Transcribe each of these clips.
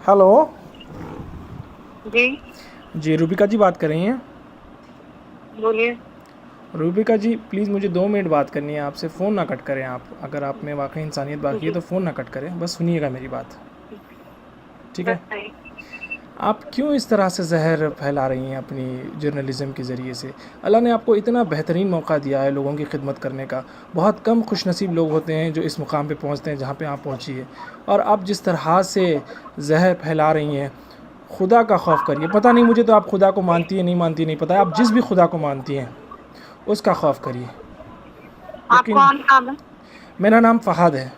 Hello. जी जी रूबिका जी बात कर रही हैं। बोलिए। रूबिका जी प्लीज़ मुझे 2 मिनट बात करनी है आपसे। फ़ोन ना कट करें आप। अगर आप में वाकई इंसानियत बाकी है जी तो फ़ोन ना कट करें, बस सुनिएगा मेरी बात। ठीक है। बताइए। आप क्यों इस तरह से जहर फैला रही हैं अपनी जर्नलिज़म के ज़रिए से? अल्लाह ने आपको इतना बेहतरीन मौका दिया है लोगों की खिदमत करने का। बहुत कम खुशनसीब लोग होते हैं जो इस मुकाम पे पहुंचते हैं जहां पे आप पहुंची है। और आप जिस तरह से जहर फैला रही हैं, खुदा का खौफ करिए। पता नहीं मुझे तो आप खुदा को मानती है नहीं मानती नहीं पता है। आप जिस भी खुदा को मानती हैं उसका खौफ करिए। आप यकीन। कौन साहब हैं? मेरा नाम फ़हाद है।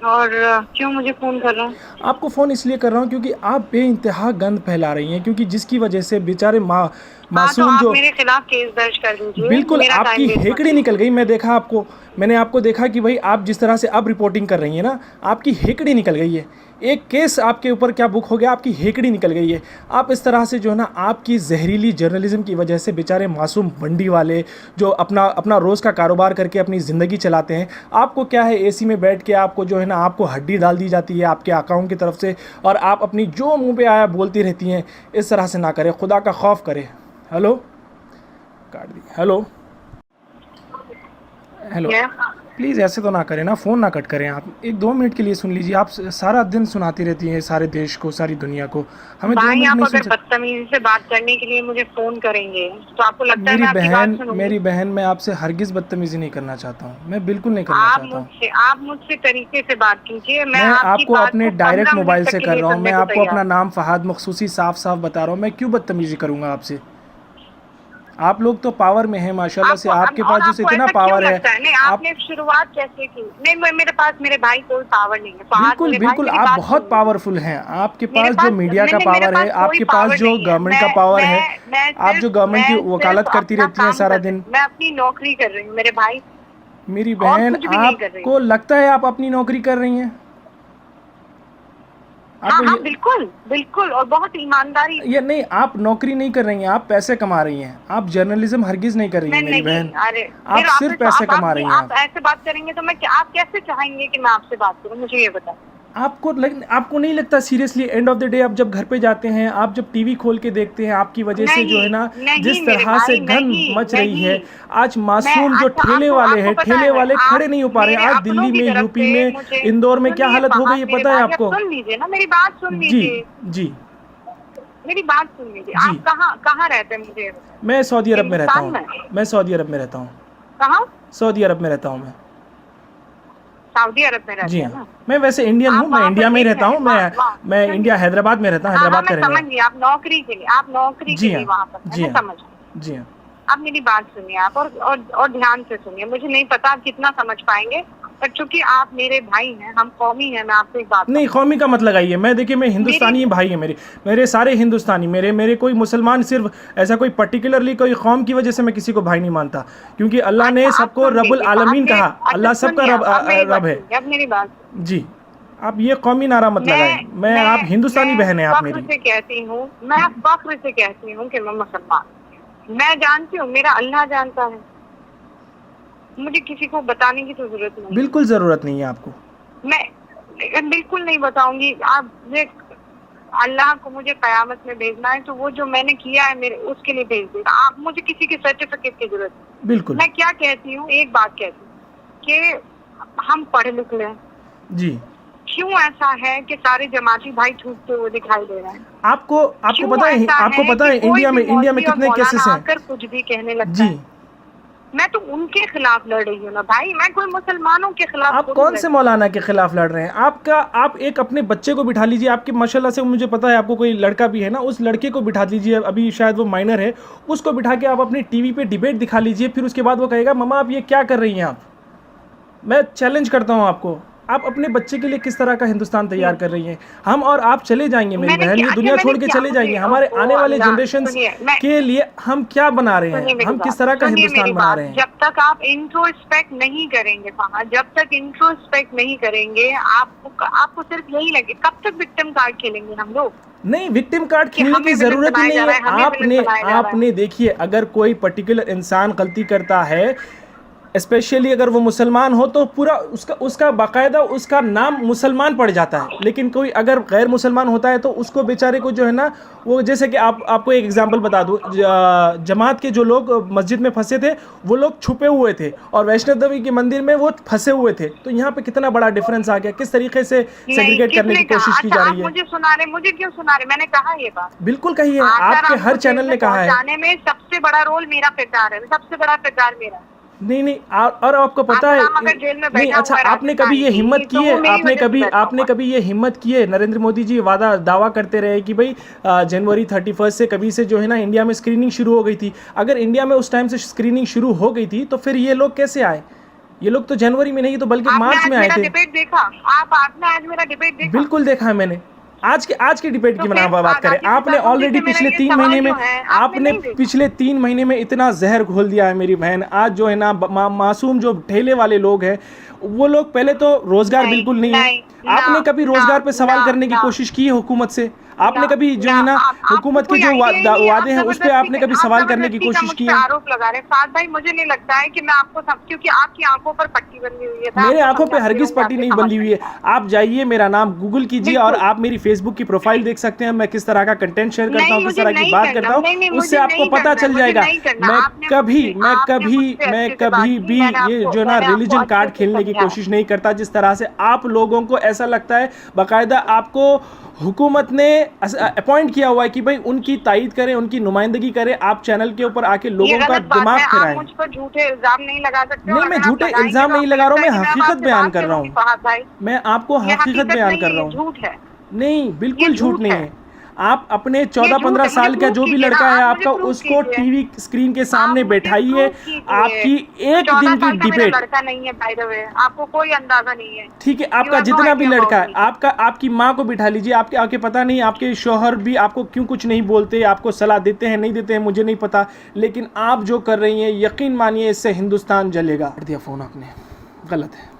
और क्यों मुझे फोन कर रहे हैं? आपको फ़ोन इसलिए कर रहा हूँ क्योंकि आप बेइंतहा गंद फैला रही हैं, क्योंकि जिसकी वजह से बेचारे हाँ, तो मासूम आप जो। मेरे खिलाफ केस दर्ज कर दीजिए, बिल्कुल मेरा आपकी टाइम वेस्ट मत हेकड़ी कीजिए। निकल गई। मैं देखा आपको। मैंने आपको देखा कि भाई आप जिस तरह से अब रिपोर्टिंग कर रही हैं ना, आपकी हेकड़ी निकल गई है। एक केस आपके ऊपर क्या बुक हो गया, आपकी हेकड़ी निकल गई है। आप इस तरह से जो है ना, आपकी जहरीली जर्नलिज्म की वजह से बेचारे मासूम मंडी वाले जो अपना अपना रोज़ का कारोबार करके अपनी ज़िंदगी चलाते हैं, आपको क्या है, एसी में बैठ के आपको जो है ना, आपको हड्डी डाल दी जाती है आपके अकाउंट की तरफ से, और आप अपनी जो मुंह पे आया बोलती रहती हैं। इस तरह से ना करें, खुदा का खौफ करें। हेलो। काट दी। हेलो। हेलो। क्या? प्लीज़ ऐसे तो ना करें ना, फ़ोन ना कट करें। आप एक 2 मिनट के लिए सुन लीजिए। आप सारा दिन सुनाती रहती हैं सारे देश को, सारी दुनिया को। हमें दो भाई, मिनट आप नहीं सुन अगर सकते? बदतमीजी से बात करने के लिए मुझे फोन करेंगे तो आपको लगता है मैं आपकी बात सुनूंगी? मेरी बहन, मैं आपसे हरगिज़ बदतमीज़ी नहीं करना चाहता हूँ। मैं बिल्कुल नहीं करना चाहता हूँ। आप मुझसे तरीके से बात कीजिए, मैं मैं आपकी आपको बात अपने को डायरेक्ट 15 मिनट मोबाइल तक से के कर लिए रहा हूँ। मैं सुनने को आपको अपना तैयार हूँ। नाम फ़हाद मखसूसी साफ साफ बता रहा हूँ। मैं क्यों बदतमीज़ी करूँगा आपसे? आप लोग तो पावर में हैं माशाल्लाह से। आपको आपके पास जो आपको इतना ऐसा क्यों पावर है। लगता है? नहीं, आप आपने शुरुआत कैसे की? नहीं, मेरे पास मेरे भाई कोई पावर नहीं है। फहाद बिल्कुल मेरे भाई, बिल्कुल मेरी आप बात बहुत सुन लीजिए। पावरफुल हैं। आपके मेरे पास जो पास मीडिया का नहीं, मेरे पावर पास है, कोई आपके पास पावर जो नहीं है। गवर्नमेंट का पावर है, आप जो गवर्नमेंट की मैं सिर्फ वकालत करती अपना रहती हैं काम सारा कर रही दिन। हूँ। मैं अपनी नौकरी कर रही हूँ मेरे भाई, मेरी और बहन, कुछ भी नहीं कर रही हूँ। आपको लगता है आप अपनी नौकरी कर रही हैं? हाँ आपको हाँ, ये बिल्कुल बिल्कुल, और बहुत ईमानदारी से। ये नहीं, आप नौकरी नहीं कर रही हैं, आप पैसे कमा रही हैं। आप जर्नलिज्म हरगिज़ नहीं कर रही हैं मैं मेरी नहीं, बहन। अरे आप फिर आप सिर्फ पैसे कमा रही हैं आप आप। ऐसे बात करेंगे तो आप कैसे चाहेंगे कि मैं आपसे बात करूँ? मुझे ये बताएं। आपको नहीं लगता seriously, end of the day आप जब घर पे जाते हैं, आप जब टीवी खोल के देखते हैं, आपकी वजह से जो नहीं है ना, नहीं जिस मेरे तरह से भाई, गंद नहीं मच रही नहीं। है। आज मैं मासूम जो अच्छा, ठेले आपको वाले आपको हैं, पता ठेले है, वाले आप खड़े नहीं हो पा रहे हैं। मेरे आज अपनों दिल्ली की में, तरफ यूपी से में, मुझे इंदौर में क्या सुनिए। हालत हो गई फहाद है मेरे पता है भाई, आप आपको? सुन लीजिए ना, मेरी बात सुन जी। लीजिए। जी। मेरी बात सुन लीजिए। जी। आप कहाँ कहाँ रहते हैं, मुझे ये बताएं। मैं सऊदी अरब में रहता हिंदुस्तान हूँ। में? मैं सऊदी अरब में रहता हूँ। कहाँ? सऊदी अरब में रहता हूँ मैं। सऊदी अरब में जी रहते हैं हाँ। ना? मैं वैसे इंडियन हूँ, आप मैं वहाँ पर इंडिया में ही एक रहता हूँ। मिनट, वहाँ वहाँ मैं सुनिए। इंडिया हैदराबाद में रहता हूँ, हाँ हाँ, हैदराबाद मैं का रहने समझ वाला गई। आप नौकरी के लिए, आप हूँ। नौकरी के जी लिए हाँ। वहाँ पर है, जी मैं हाँ। समझ गई। जी हाँ। आप मेरी बात सुनिए, आप और ध्यान से सुनिए। मुझे नहीं पता आप कितना समझ पाएंगे, पर चूंकि आप मेरे भाई हैं, हम कौमी हैं, मैं आपसे एक बात नहीं, समझाऊँ। कौमी का मत लगाइए। मैं देखिए, मैं मेरी हिंदुस्तानी भाई है मेरे। मेरे सारे हिंदुस्तानी, मेरे मेरे कोई मुसलमान, सिर्फ ऐसा कोई पर्टिकुलरली कोई कौम की वजह से मैं किसी को भाई नहीं मानता। क्योंकि अल्लाह अच्छा, ने आप सबको सुन रब्बुल लीजिए। आलमीन आपने कहा। अच्छा अल्लाह सबका सुनिए, रब अब मेरी बात रब है। सुनिए, अब मेरी बात सुनिए। जी। आप ये कौमी नारा मत लगाएं। आप हिंदुस्तानी मैं बहन है आप फख्र मेरी। से कहती हूँ, मैं फख्र से कहती हूँ कि मैं मुसलमान। मैं जानती हूँ, मेरा अल्लाह जानता है। मुझे किसी को बताने की तो जरूरत नहीं है। बिल्कुल ज़रूरत नहीं है आपको। मैं बिल्कुल नहीं बताऊंगी। आप अल्लाह को मुझे कयामत में भेजना है तो वो जो मैंने किया है मेरे उसके लिए भेज देगा। आप मुझे किसी के सर्टिफिकेट की जरूरत नहीं। बिल्कुल। मैं क्या कहती हूँ, एक बात कहती हूँ कि हम पढ़े लिख लें। जी। क्यों ऐसा है कि सारे जमाती भाई छूटते हुए दिखाई दे रहे हैं? आपको आपको क्यों पता है, ऐसा आपको है पता कि है कोई भी इंडिया में मौलवी और कितने मौलाना केसेस हैं? आकर कुछ भी कहने लगता जी। है? मैं तो उनके खिलाफ लड़ रही हूँ ना भाई, मैं कोई मुसलमानों के खिलाफ आप थोड़ी कौन लड़ से रही हूँ। मौलाना के खिलाफ लड़ रहे हैं? आप एक अपने बच्चे को बिठा लीजिए। आपके माशाल्लाह से मुझे पता है आपको कोई लड़का भी है ना, उस लड़के को बिठा लीजिए। अभी शायद वो माइनर है। उसको बिठा के आप अपनी टीवी पे डिबेट दिखा लीजिए। फिर उसके बाद वो कहेगा मम्मा आप ये क्या कर रही हैं आप। मैं चैलेंज करता हूं आपको। आप अपने बच्चे के लिए किस तरह का हिंदुस्तान तैयार कर रही हैं? हम और आप चले जाएंगे मेरी मैंने बहन, क्या, ये अच्छा दुनिया मैंने छोड़ के क्या, चले मुझे जाएंगे। हमारे ओहो आने वाले अल्लाह, जनरेशन्स सुनिए। मैं के लिए हम क्या बना रहे सुनिए हैं? मेरी हम किस बात, तरह का सुनिए मेरी हिंदुस्तान बना बात। रहे हैं? जब तक आप इंट्रोस्पेक्ट नहीं करेंगे फहद, जब तक इंट्रोस्पेक्ट नहीं करेंगे, आपको सिर्फ यही लगे। कब तक विक्टिम कार्ड खेलेंगे हम लोग नहीं, विक्टिम कार्ड कि खेलने की हमें विलन ज़रूरत ही बनाया जा नहीं रहा है। है, हमें विलन बनाया जा रहा है? आपने देखिए, अगर कोई पर्टिकुलर इंसान गलती करता है, स्पेशली अगर वो मुसलमान हो तो पूरा उसका बाकायदा उसका नाम मुसलमान पड़ जाता है। लेकिन कोई अगर गैर मुसलमान होता है तो उसको बेचारे को जो है ना, वो जैसे कि आपको एक एग्जांपल बता दूं, जमात के जो लोग मस्जिद में फंसे थे वो लोग छुपे हुए थे और वैष्णव देवी के मंदिर में वो फंसे हुए थे। तो यहाँ पे कितना बड़ा डिफरेंस आ गया, किस तरीके से सेग्रीगेट करने की कोशिश की जा रही है। मुझे सुना रहे, मुझे क्यों सुना रहे? मैंने कहा ये बात, बिल्कुल कही है, आपके हर चैनल ने कहा है। जाने में सबसे बड़ा रोल मेरा प्रचार है, सबसे बड़ा प्रचार मेरा। नहीं और आपको पता है नहीं, अच्छा आपने कभी ये हिम्मत की है, आपने कभी ये हिम्मत की है? नरेंद्र मोदी जी दावा करते रहे कि भाई जनवरी 31 से कभी से जो है ना इंडिया में स्क्रीनिंग शुरू हो गई थी। अगर इंडिया में उस टाइम से स्क्रीनिंग शुरू हो गई थी तो फिर ये लोग कैसे आए? ये लोग तो जनवरी में नहीं तो बल्कि मार्च में आए थे। डिबेट देखा आपने? आज मेरा डिबेट देखा? बिल्कुल देखा है मैंने। आज के डिबेट की बात करें, आपने ऑलरेडी पिछले 3 महीने में पिछले 3 महीने में इतना जहर घोल दिया है मेरी बहन। आज जो है ना मासूम जो ठेले वाले लोग हैं वो लोग, पहले तो रोजगार बिल्कुल नहीं है। आपने कभी रोजगार पे सवाल करने की कोशिश की है हुकूमत से? आपने कभी जो है ना हुकूमत के जो वादे हैं उस पे आपने कभी सवाल करने की कोशिश की है? आरोप लगा रहे साथ भाई, मुझे नहीं लगता है कि मैं आपको क्योंकि आपकी आंखों पर पट्टी बंधी हुई है। मेरे आंखों पे हरगिज पट्टी नहीं बंधी हुई है। आप जाइए, मेरा नाम गूगल कीजिए और आप मेरी फेसबुक की प्रोफाइल देख सकते हैं। मैं किस तरह का कंटेंट शेयर करता हूँ, किस तरह की बात करता हूँ, उससे आपको पता चल जाएगा। मैं कभी भी ये जो ना रिलीजन कार्ड खेलने की कोशिश नहीं करता। जिस तरह से आप लोगों को ऐसा लगता है बाकायदा आपको हुकूमत ने अपॉइंट किया हुआ है कि भाई उनकी तायीद करें, उनकी नुमाइंदगी करें, आप चैनल के ऊपर आके लोगों का दिमाग फिराएं। मुझ पर झूठे इल्जाम नहीं लगा सकते। नहीं, मैं झूठे इल्जाम नहीं लगा रहा हूँ, मैं हकीकत बयान कर रहा हूँ। मैं आपको हकीकत बयान कर रहा हूँ। झूठ है? नहीं, बिल्कुल झूठ नहीं है। आप अपने 14-15 साल का जो भी लड़का है आपका, उसको टीवी स्क्रीन के सामने बैठाइए। आपकी एक दिन की डिबेट, लड़का नहीं है बाय द वे, आपको कोई अंदाजा नहीं है। ठीक है, आपका जितना भी लड़का है, आपकी माँ को बिठा लीजिए। आपके पता नहीं आपके शौहर भी आपको क्यों कुछ नहीं बोलते, आपको सलाह देते हैं नहीं देते हैं मुझे नहीं पता, लेकिन आप जो कर रही हैं यकीन मानिए इससे हिंदुस्तान जलेगा। दिया फोन आपने, गलत है।